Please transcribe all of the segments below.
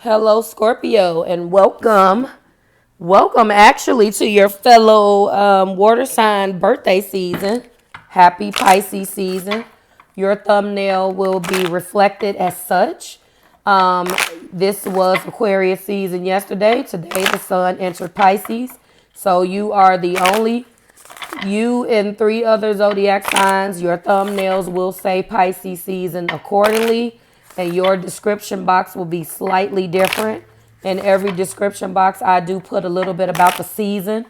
Hello, Scorpio, and welcome. Welcome, actually, to your fellow water sign birthday season. Happy Pisces season. Your thumbnail will be reflected as such. This was Aquarius season yesterday. Today, the sun entered Pisces. So you are the only, you and 3 other zodiac signs. Your thumbnails will say Pisces season accordingly. And your description box will be slightly different. In every description box, I do put a little bit about the season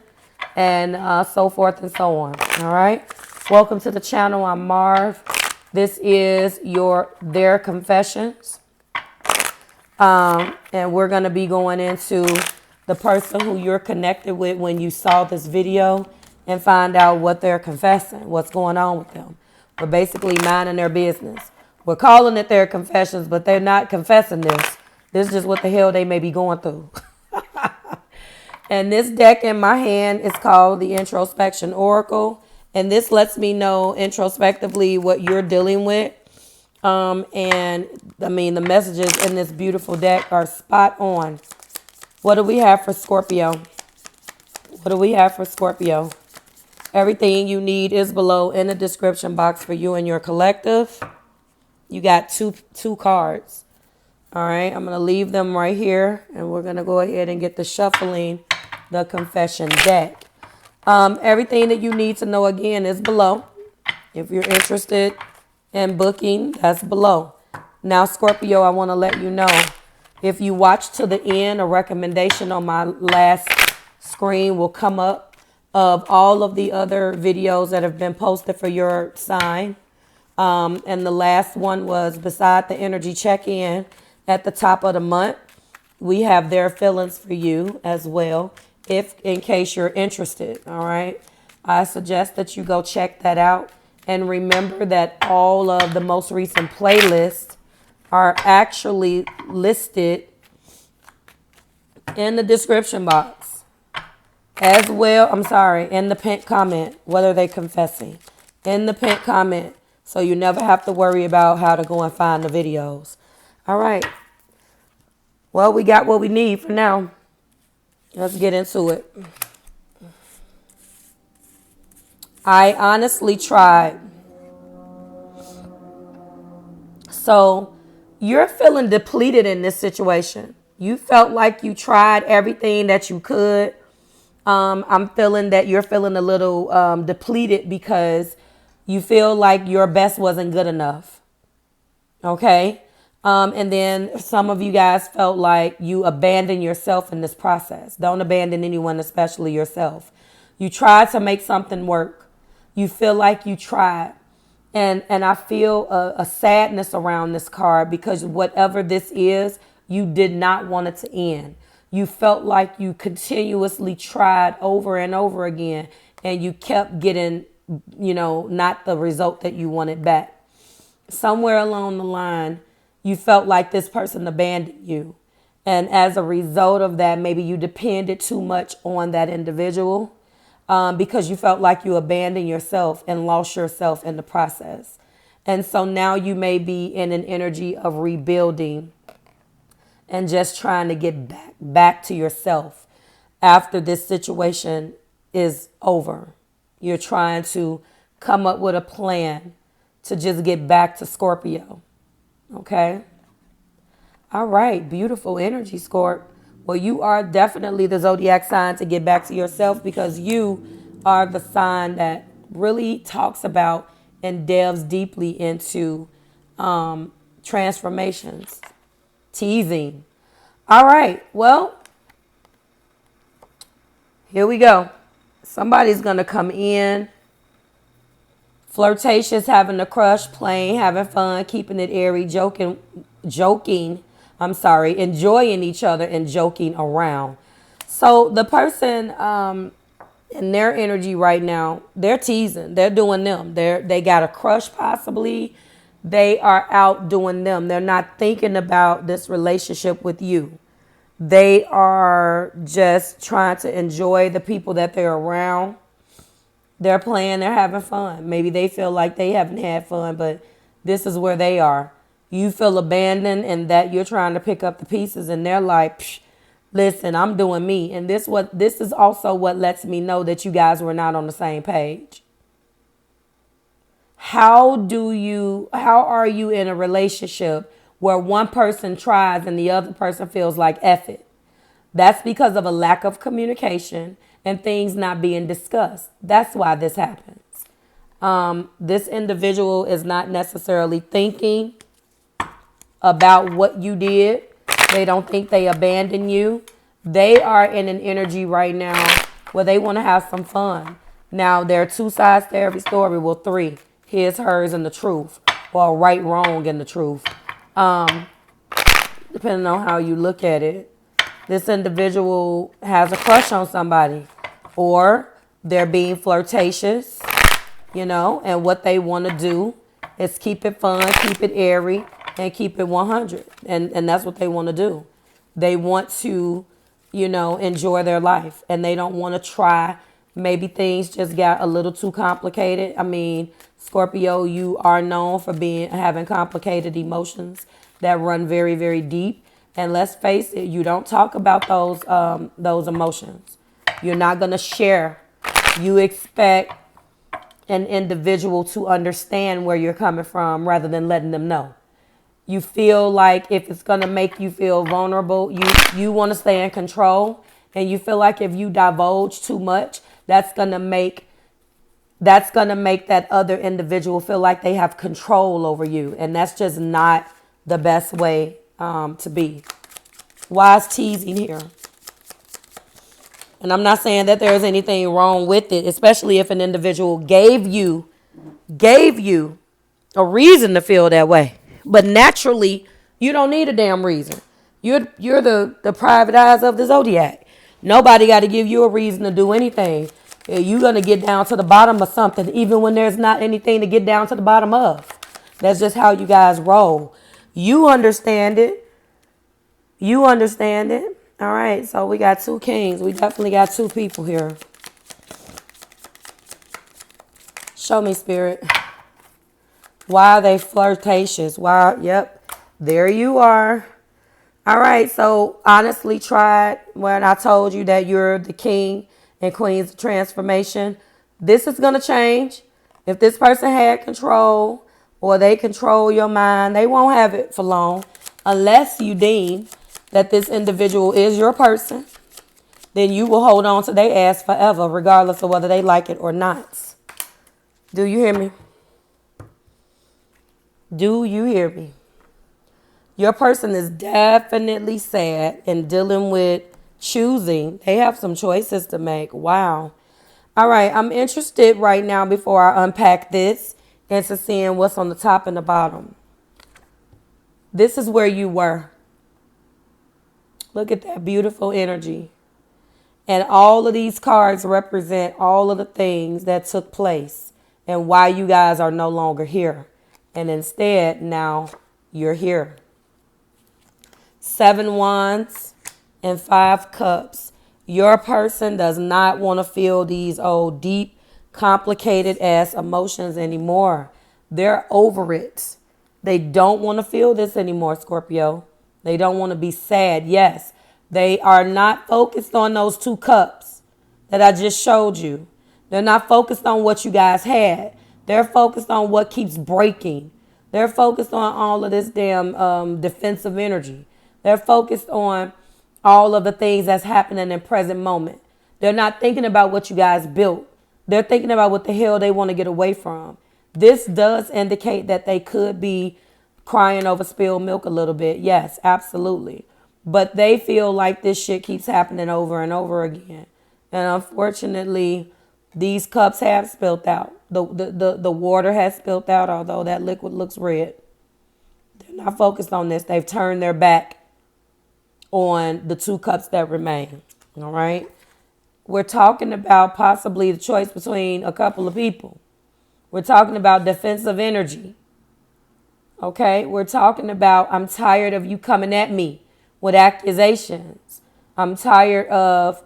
and so forth and so on. All right. Welcome to the channel. I'm Marv. This is their confessions. And we're going to be going into the person who you're connected with when you saw this video and find out what they're confessing, what's going on with them. We're basically minding their business. We're calling it their confessions, but they're not confessing this. This is just what the hell they may be going through. And this deck in my hand is called the Introspection Oracle. And this lets me know introspectively what you're dealing with. And I mean, the messages in this beautiful deck are spot on. What do we have for Scorpio? What do we have for Scorpio? Everything you need is below in the description box for you and your collective. You got two cards. All right, I'm going to leave them right here. And we're going to go ahead and get the shuffling the confession deck. Everything that you need to know, again, is below. If you're interested in booking, that's below. Now, Scorpio, I want to let you know, if you watch to the end, a recommendation on my last screen will come up of all of the other videos that have been posted for your sign. And the last one was beside the energy check-in at the top of the month. We have their feelings for you as well, in case you're interested. All right. I suggest that you go check that out. And remember that all of the most recent playlists are actually listed in the description box as well. I'm sorry, in the pinned comment, whether they're confessing in the pinned comment. So you never have to worry about how to go and find the videos. All right. Well, we got what we need for now. Let's get into it. I honestly tried. So you're feeling depleted in this situation. You felt like you tried everything that you could. I'm feeling that you're feeling a little depleted because you feel like your best wasn't good enough. Okay. And then some of you guys felt like you abandoned yourself in this process. Don't abandon anyone, especially yourself. You tried to make something work. You feel like you tried. And I feel a sadness around this card because whatever this is, you did not want it to end. You felt like you continuously tried over and over again and you kept getting, not the result that you wanted back. Somewhere along the line, you felt like this person abandoned you. And as a result of that, maybe you depended too much on that individual because you felt like you abandoned yourself and lost yourself in the process. And so now you may be in an energy of rebuilding and just trying to get back to yourself after this situation is over. You're trying to come up with a plan to just get back to Scorpio. Okay. All right. Beautiful energy, Scorp. Well, you are definitely the zodiac sign to get back to yourself because you are the sign that really talks about and delves deeply into transformations, teasing. All right. Well, here we go. Somebody's going to come in. Flirtatious, having a crush, playing, having fun, keeping it airy, enjoying each other and joking around. So the person in their energy right now, they're teasing. They're doing them. They got a crush possibly. They are out doing them. They're not thinking about this relationship with you. They are just trying to enjoy the people that they're around. They're playing, they're having fun. Maybe they feel like they haven't had fun, but this is where they are. You feel abandoned and that you're trying to pick up the pieces, and they're like, psh, listen, I'm doing me. And this is also what lets me know that you guys were not on the same page. How are you in a relationship where one person tries and the other person feels like F it? That's because of a lack of communication and things not being discussed. That's why this happens. This individual is not necessarily thinking about what you did. They don't think they abandoned you. They are in an energy right now where they want to have some fun. Now, there are two sides to every story. Well, three. His, hers, and the truth. Or right, wrong, and the truth. Depending on how you look at it. This individual has a crush on somebody. Or they're being flirtatious. And what they want to do is keep it fun, keep it airy, and keep it 100. And that's what they want to do. They want to, enjoy their life. And they don't want to try. Maybe things just got a little too complicated. I mean, Scorpio, you are known for having complicated emotions that run very, very deep. And let's face it, you don't talk about those emotions. You're not going to share. You expect an individual to understand where you're coming from rather than letting them know. You feel like if it's going to make you feel vulnerable, you want to stay in control. And you feel like if you divulge too much, that's going to make that other individual feel like they have control over you. And that's just not the best way to be. Why is teasing here? And I'm not saying that there's anything wrong with it, especially if an individual gave you a reason to feel that way. But naturally, you don't need a damn reason. You're the private eyes of the zodiac. Nobody got to give you a reason to do anything. You're going to get down to the bottom of something, even when there's not anything to get down to the bottom of. That's just how you guys roll. You understand it. All right, so we got two kings. We definitely got two people here. Show me, Spirit. Why are they flirtatious? Why? Yep, there you are. All right, so honestly tried when I told you that you're the king and queen's transformation. This is going to change. If this person had control or they control your mind, they won't have it for long unless you deem that this individual is your person. Then you will hold on to their ass forever, regardless of whether they like it or not. Do you hear me? Do you hear me? Your person is definitely sad and dealing with choosing. They have some choices to make. Wow. All right, I'm interested right now before I unpack this into seeing what's on the top and the bottom. This is where you were. Look at that beautiful energy. And all of these cards represent all of the things that took place and why you guys are no longer here. And instead, now you're here. 7 Wands and 5 Cups. Your person does not want to feel these old, deep, complicated ass emotions anymore. They're over it. They don't want to feel this anymore, Scorpio. They don't want to be sad. Yes, they are not focused on those 2 cups that I just showed you. They're not focused on what you guys had. They're focused on what keeps breaking. They're focused on all of this damn defensive energy. They're focused on all of the things that's happening in present moment. They're not thinking about what you guys built. They're thinking about what the hell they want to get away from. This does indicate that they could be crying over spilled milk a little bit. Yes, absolutely. But they feel like this shit keeps happening over and over again. And unfortunately, these cups have spilled out. The water has spilled out, although that liquid looks red. They're not focused on this. They've turned their back on the 2 cups that remain. All right. We're talking about possibly the choice between a couple of people. We're talking about defensive energy. Okay. We're talking about, I'm tired of you coming at me with accusations. I'm tired of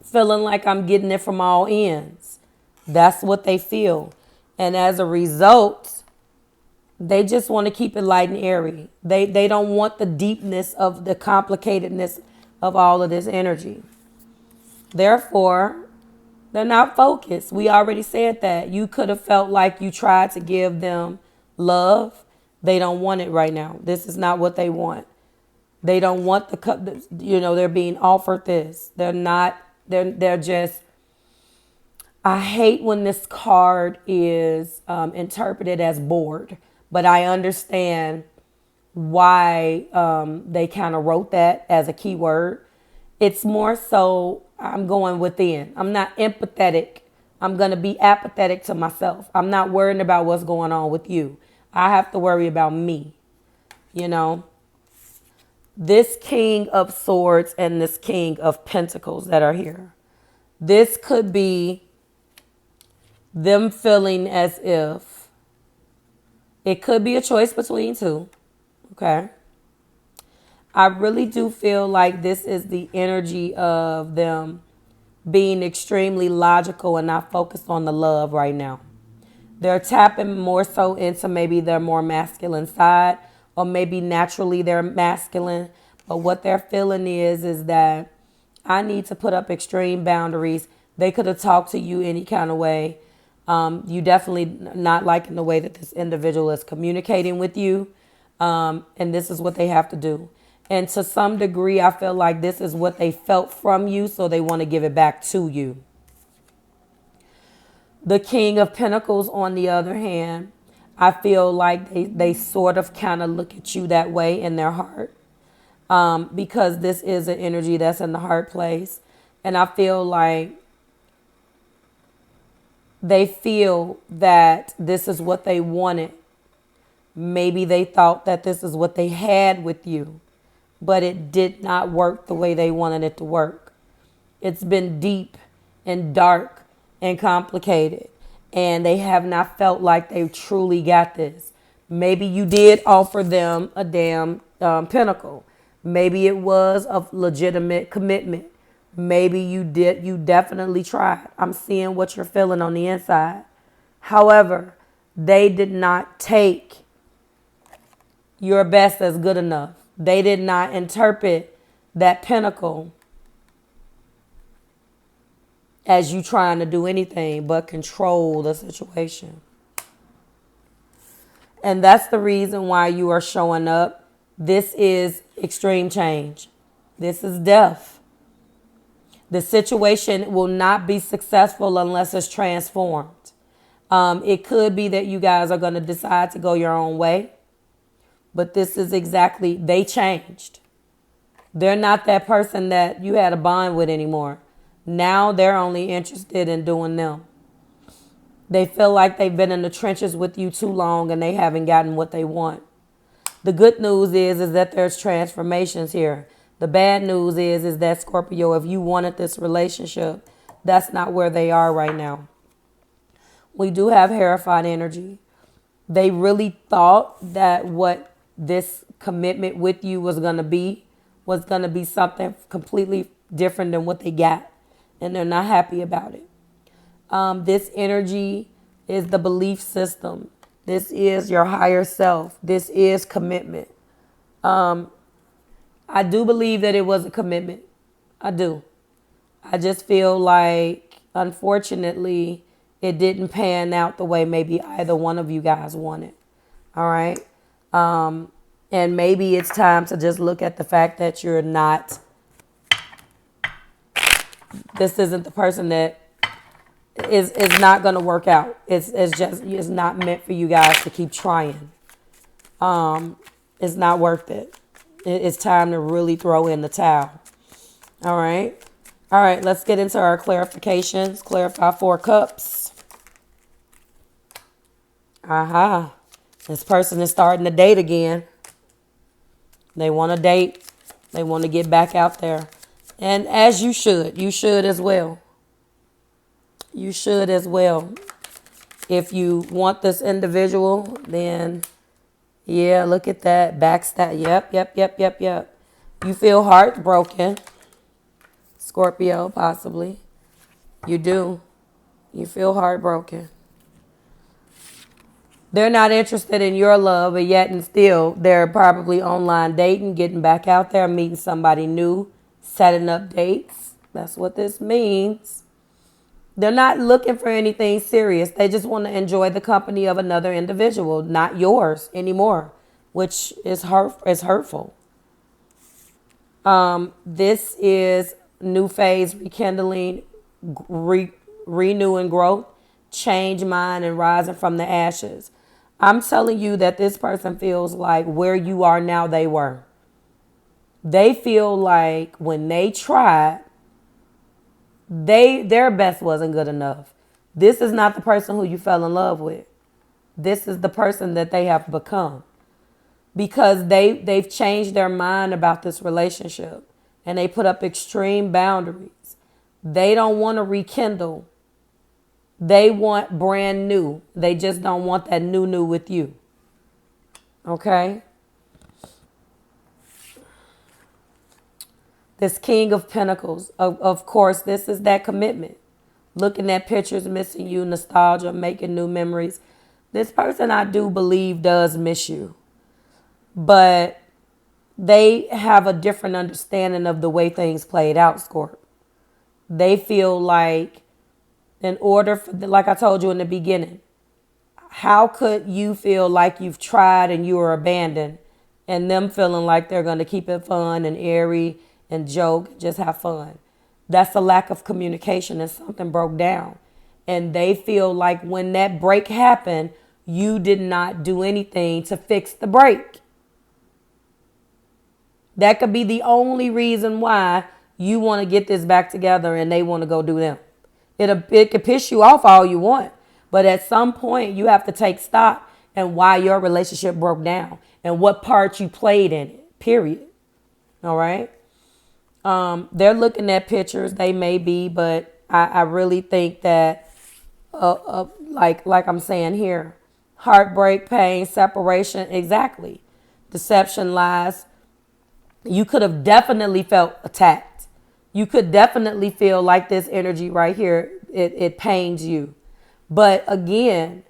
feeling like I'm getting it from all ends. That's what they feel. And as a result, They just want to keep it light and airy. They don't want the deepness of the complicatedness of all of this energy. Therefore, they're not focused. We already said that. You could have felt like you tried to give them love. They don't want it right now. This is not what they want. They don't want they're being offered this. They're just, I hate when this card is interpreted as bored, but I understand why they kind of wrote that as a key word. It's more so I'm going within. I'm not empathetic. I'm going to be apathetic to myself. I'm not worrying about what's going on with you. I have to worry about me, This King of Swords and this King of Pentacles that are here. This could be them feeling as if it could be a choice between two. Okay. I really do feel like this is the energy of them being extremely logical and not focused on the love right now. They're tapping more so into maybe their more masculine side, or maybe naturally they're masculine. But what they're feeling is that I need to put up extreme boundaries. They could have talked to you any kind of way. You definitely not liking the way that this individual is communicating with you. And this is what they have to do. And to some degree, I feel like this is what they felt from you, so they want to give it back to you. The King of Pentacles, on the other hand, I feel like they sort of kind of look at you that way in their heart, because this is an energy that's in the heart place. And I feel like they feel that this is what they wanted. Maybe they thought that this is what they had with you, but it did not work the way they wanted it to work. It's been deep and dark and complicated, and they have not felt like they truly got this. Maybe you did offer them a damn pentacle. Maybe it was a legitimate commitment. Maybe you definitely tried. I'm seeing what you're feeling on the inside. However, they did not take your best as good enough. They did not interpret that pentacle as you trying to do anything but control the situation. And that's the reason why you are showing up. This is extreme change. This is death. The situation will not be successful unless it's transformed. It could be that you guys are going to decide to go your own way. But this is exactly, they changed. They're not that person that you had a bond with anymore. Now they're only interested in doing them. They feel like they've been in the trenches with you too long and they haven't gotten what they want. The good news is that there's transformations here. The bad news is that, Scorpio, if you wanted this relationship, that's not where they are right now. We do have Hierophant energy. They really thought that what this commitment with you was going to be something completely different than what they got. And they're not happy about it. This energy is the belief system. This is your higher self. This is commitment. I do believe that it was a commitment. I do. I just feel like, unfortunately, it didn't pan out the way maybe either one of you guys wanted. All right. And maybe it's time to just look at the fact that you're not, this isn't the person that is not going to work out. It's not meant for you guys to keep trying. It's not worth it. It's time to really throw in the towel. All right. All right. Let's get into our clarifications. Clarify 4 cups. Aha. This person is starting to date again. They want to date. They want to get back out there. And as you should. You should as well. You should as well. If you want this individual, then yeah, look at that. Backstab. Yep. You feel heartbroken. Scorpio, possibly. You do. You feel heartbroken. They're not interested in your love, but yet and still they're probably online dating, getting back out there, meeting somebody new, setting up dates. That's what this means. They're not looking for anything serious. They just want to enjoy the company of another individual, not yours anymore, which is hurtful. This is new phase, rekindling, renewing growth, change mind, and rising from the ashes. I'm telling you that this person feels like where you are now, they were. They feel like when they tried, their best wasn't good enough. This is not the person who you fell in love with. This is the person that they have become. Because they've changed their mind about this relationship and they put up extreme boundaries. They don't want to rekindle. They want brand new. They just don't want that new with you. Okay? This King of Pentacles, of course, this is that commitment. Looking at pictures, missing you, nostalgia, making new memories. This person, I do believe, does miss you. But they have a different understanding of the way things played out, Scorp. They feel like in order for, like I told you in the beginning, how could you feel like you've tried and you were abandoned and them feeling like they're going to keep it fun and airy and joke, just have fun? That's a lack of communication and something broke down. And they feel like when that break happened, you did not do anything to fix the break. That could be the only reason why you want to get this back together and they want to go do them. It could piss you off all you want. But at some point, you have to take stock and why your relationship broke down and what part you played in it, period. All right? They're looking at pictures. They may be, but I really think that, like I'm saying here, heartbreak, pain, separation, exactly. Deception, lies. You could have definitely felt attacked. You could definitely feel like this energy right here, it pains you. But again,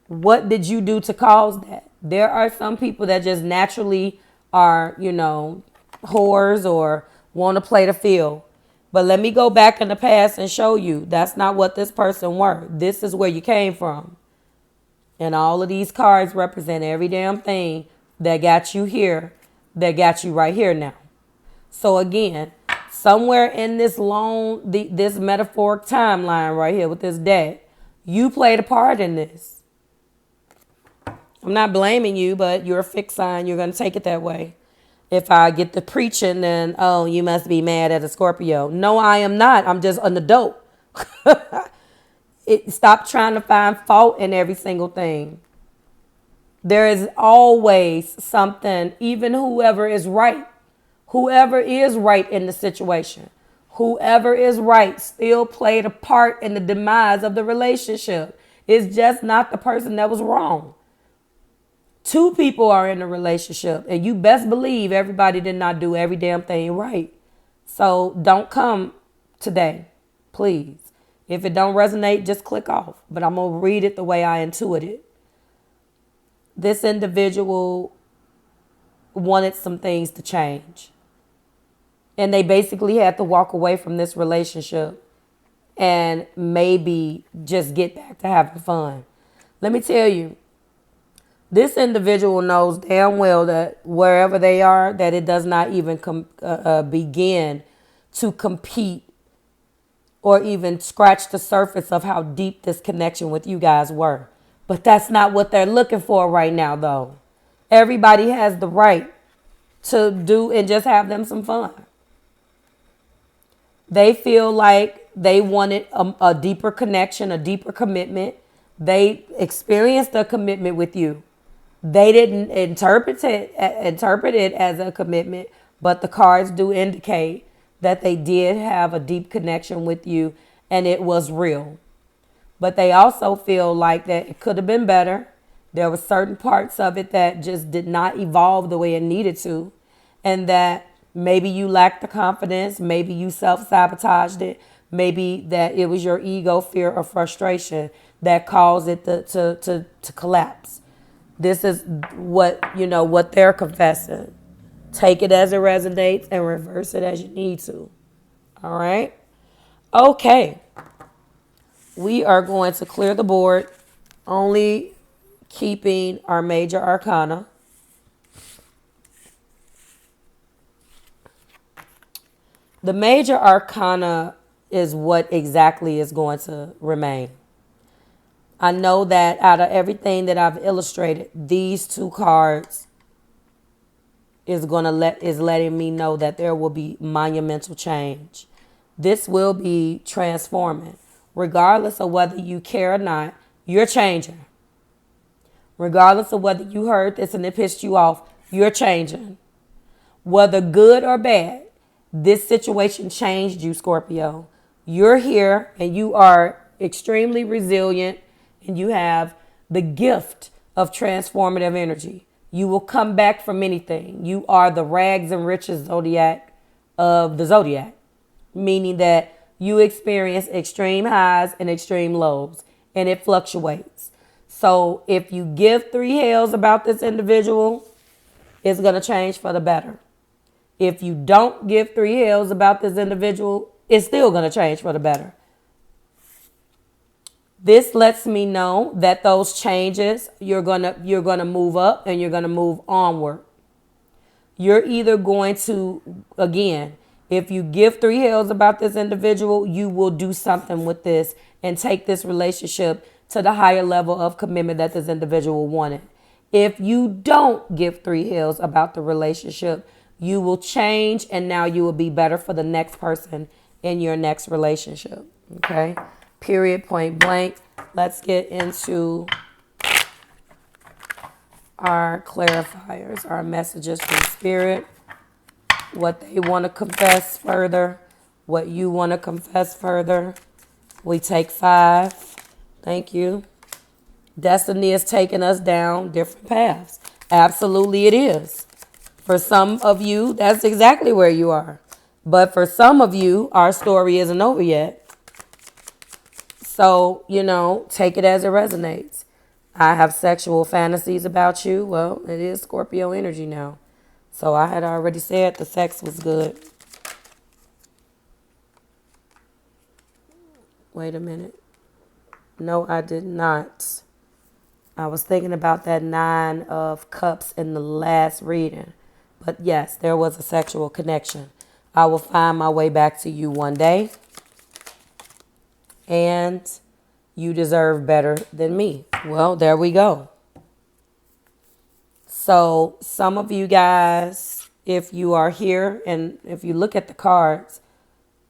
what did you do to cause that? There are some people that just naturally are, whores or want to play the field. But let me go back in the past and show you that's not what this person were. This is where you came from. And all of these cards represent every damn thing that got you here, that got you right here now. So again, somewhere in this this metaphoric timeline right here with this deck, you played a part in this. I'm not blaming you, but you're a fixed sign. You're going to take it that way. If I get the preaching, then, oh, you must be mad at a Scorpio. No, I am not. I'm just an adult. Stop trying to find fault in every single thing. There is always something, even whoever is right in the situation, whoever is right still played a part in the demise of the relationship. It's just not the person that was wrong. Two people are in a relationship, and you best believe everybody did not do every damn thing right. So don't come today, please. If it don't resonate, just click off. But I'm going to read it the way I intuit it. This individual wanted some things to change. And they basically had to walk away from this relationship and maybe just get back to having fun. Let me tell you, this individual knows damn well that wherever they are, that it does not even begin to compete or even scratch the surface of how deep this connection with you guys were. But that's not what they're looking for right now, though. Everybody has the right to do and just have them some fun. They feel like they wanted a deeper connection, a deeper commitment. They experienced a commitment with you. They didn't interpret it as a commitment, but the cards do indicate that they did have a deep connection with you and it was real. But they also feel like that it could have been better. There were certain parts of it that just did not evolve the way it needed to, and that maybe you lacked the confidence, maybe you self-sabotaged it, maybe that it was your ego, fear, or frustration that caused it to collapse. This is what, what they're confessing. Take it as it resonates and reverse it as you need to. All right? Okay. We are going to clear the board, only keeping our major arcana. The major arcana is what exactly is going to remain. I know that out of everything that I've illustrated, these two cards is letting me know that there will be monumental change. This will be transforming. Regardless of whether you care or not, you're changing. Regardless of whether you heard this and it pissed you off, you're changing. Whether good or bad, this situation changed you, Scorpio. You're here and you are extremely resilient and you have the gift of transformative energy. You will come back from anything. You are the rags and riches zodiac of the zodiac, meaning that you experience extreme highs and extreme lows, and it fluctuates. So if you give three hells about this individual, it's going to change for the better. If you don't give three hells about this individual, it's still going to change for the better. This lets me know that those changes, you're gonna move up and you're gonna move onward. You're either going to, again, if you give three hells about this individual, you will do something with this and take this relationship to the higher level of commitment that this individual wanted. If you don't give three hells about the relationship, you will change and now you will be better for the next person in your next relationship. Okay? Period, point blank. Let's get into our clarifiers, our messages from Spirit, what they want to confess further, what you want to confess further. We take 5. Thank you. Destiny is taking us down different paths. Absolutely it is. For some of you, that's exactly where you are. But for some of you, our story isn't over yet. So, take it as it resonates. I have sexual fantasies about you. Well, it is Scorpio energy now. So I had already said the sex was good. Wait a minute. No, I did not. I was thinking about that 9 of cups in the last reading. But yes, there was a sexual connection. I will find my way back to you one day. And you deserve better than me. Well, there we go. So some of you guys, if you are here and if you look at the cards,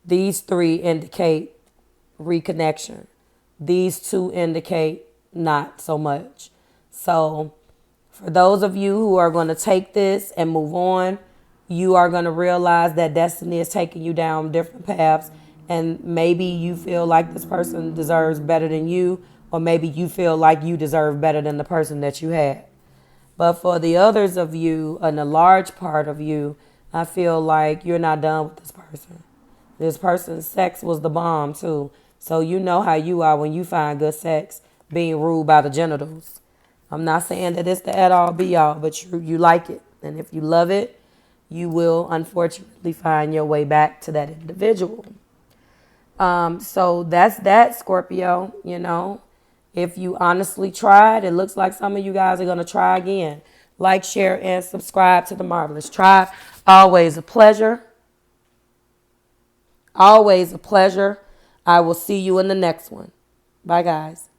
these 3 indicate reconnection. These 2 indicate not so much. So for those of you who are going to take this and move on, you are going to realize that destiny is taking you down different paths. And maybe you feel like this person deserves better than you, or maybe you feel like you deserve better than the person that you had. But for the others of you, and a large part of you, I feel like you're not done with this person. This person's sex was the bomb too. So you know how you are when you find good sex, being ruled by the genitals. I'm not saying that it's the end-all be-all, but you like it. And if you love it, you will unfortunately find your way back to that individual. So that's that, Scorpio. If you honestly tried, it looks like some of you guys are going to try again. Like, share, and subscribe to the Marvelous Tribe. Always a pleasure. Always a pleasure. I will see you in the next one. Bye, guys.